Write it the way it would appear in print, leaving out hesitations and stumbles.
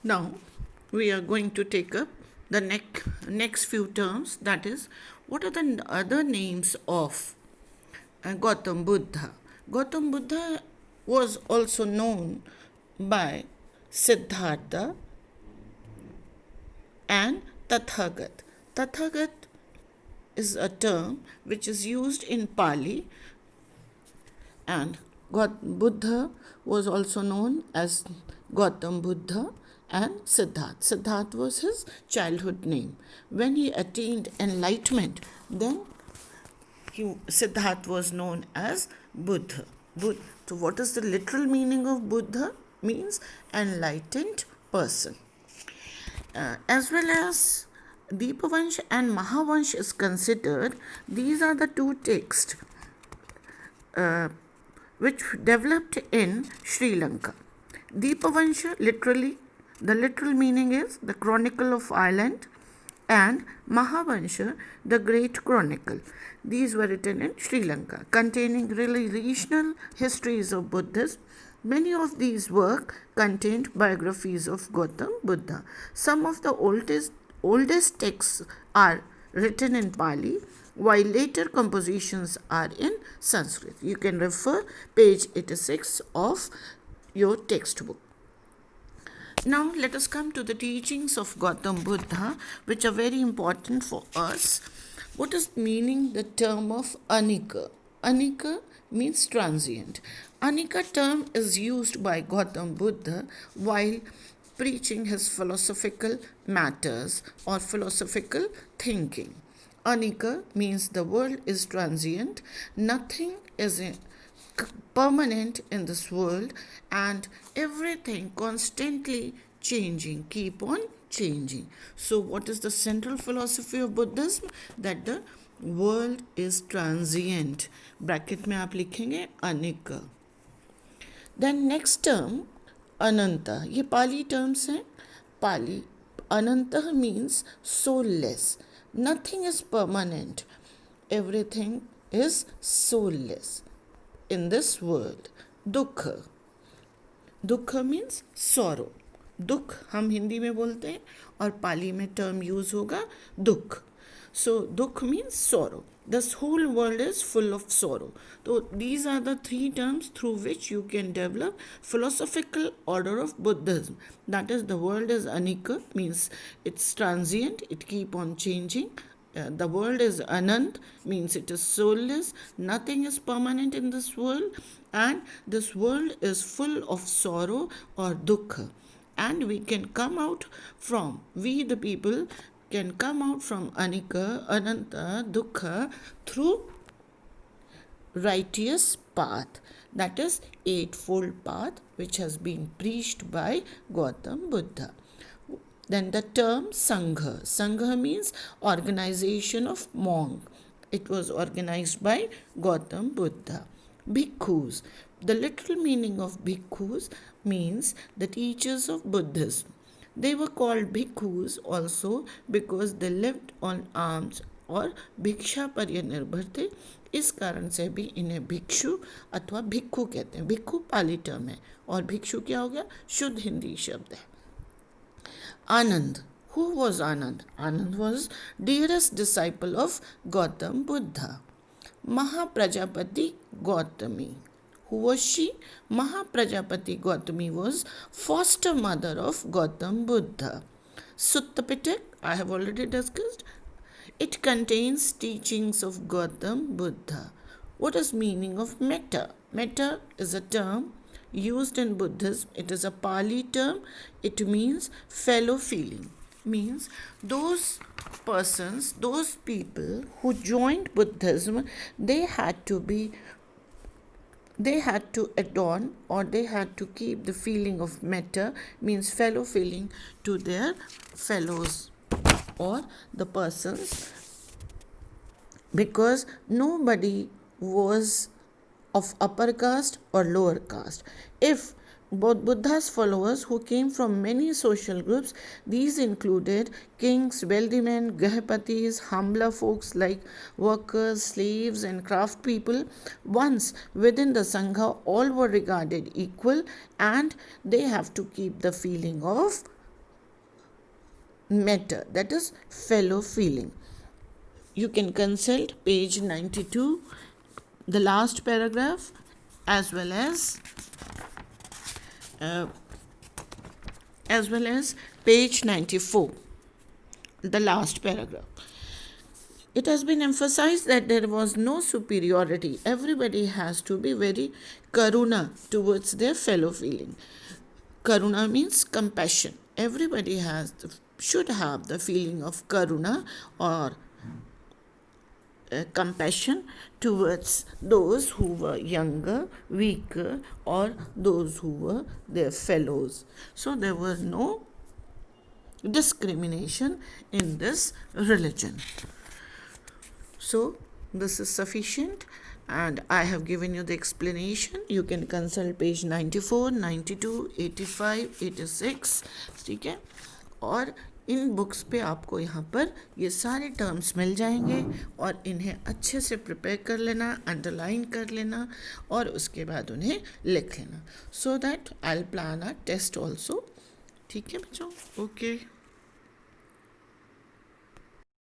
Now, we are going to take up the next few terms, that is, what are the other names of Gautam Buddha? Gautam Buddha was also known by Siddhartha and Tathagat. Tathagat is a term which is used in Pali, and Buddha was also known as Gautam Buddha and Siddharth. Siddharth was his childhood name. When he attained enlightenment, then Siddharth was known as Buddha. So, what is the literal meaning of Buddha? Means enlightened person. As well as Deepavansh and Mahavansh is considered, these are the two texts which developed in Sri Lanka. Deepavansha, literally, the literal meaning is the Chronicle of Ireland, and Mahavansha, the Great Chronicle. These were written in Sri Lanka, containing really regional histories of Buddhism. Many of these works contained biographies of Gautam Buddha. Some of the oldest texts are written in Pali, while later compositions are in Sanskrit. You can refer page 86 of your textbook. Now let us come to the teachings of Gautam Buddha, which are very important for us. What is meaning the term of anika? Anika means transient. Anika term is used by Gautam Buddha while preaching his philosophical matters or philosophical thinking. Anika means the world is transient, nothing is permanent in this world, and everything constantly changing, keep on changing. So, what is the central philosophy of Buddhism? That the world is transient. Bracket में आप लिखेंगे Anik. Then next term अनंत. ये पाली terms हैं. पाली अनंत means soulless. Nothing is permanent. Everything is soulless in this world. दुख. दुख means sorrow. दुख हम हिंदी में बोलते हैं और पाली में टर्म यूज होगा दुख. So दुख means sorrow. This whole world is full of sorrow. So these are the three terms through which you can develop philosophical order of Buddhism. That is, the world is anika, means it's transient, it keep on changing. The world is anant, means it is soulless, nothing is permanent in this world, and this world is full of sorrow or dukkha. And we can come out from, we the people can come out from anika, ananta, dukkha through righteous path, that is eightfold path which has been preached by Gautam Buddha. Then the term Sangha. Sangha means organization of monk. It was organized by Gautam Buddha. Bhikkhus. The literal meaning of bhikkhus means the teachers of Buddhism. They were called bhikkhus also because they lived on alms और भिक्षा पर यह निर्भर थे. इस कारण से भी इन्हें भिक्षु अथवा भिक्खु कहते हैं. भिक्खु पाली टर्म है और भिक्षु क्या हो गया? शुद्ध हिंदी शब्द है. Anand. Who was Anand? Anand was dearest disciple of Gautam Buddha. Mahaprajapati Gautami. Who was she? Mahaprajapati Gautami was foster mother of Gautam Buddha. Sutta Pitak, I have already discussed. It contains teachings of Gautam Buddha. What is meaning of metta? Metta is a term used in Buddhism. It is a Pali term. It means fellow feeling. Means those persons, those people who joined Buddhism, they had to adorn, or they had to keep the feeling of metta, means fellow feeling, to their fellows or the persons, because nobody was of upper caste or lower caste. If both Buddha's followers who came from many social groups, these included kings, wealthy men, grahapatis, humbler folks like workers, slaves and craft people. Once within the Sangha, all were regarded equal, and they have to keep the feeling of matter, that is fellow feeling. You can consult page 92, the last paragraph, as well as page 94, the last paragraph. It has been emphasized that there was no superiority. Everybody has to be very karuna towards their fellow feeling. Karuna means compassion. Everybody should have the feeling of karuna or compassion towards those who were younger, weaker, or those who were their fellows. So there was no discrimination in this religion. So this is sufficient, and I have given you the explanation. You can consult page 94, 92, 85, 86, ठीक है. और इन books पे आपको यहाँ पर ये सारे terms मिल जाएंगे और इन्हें अच्छे से प्रिपेयर कर लेना, अंडरलाइन कर लेना और उसके बाद उन्हें लिख लेना, so that I will plan a test also. ठीक है बच्चों. ओके.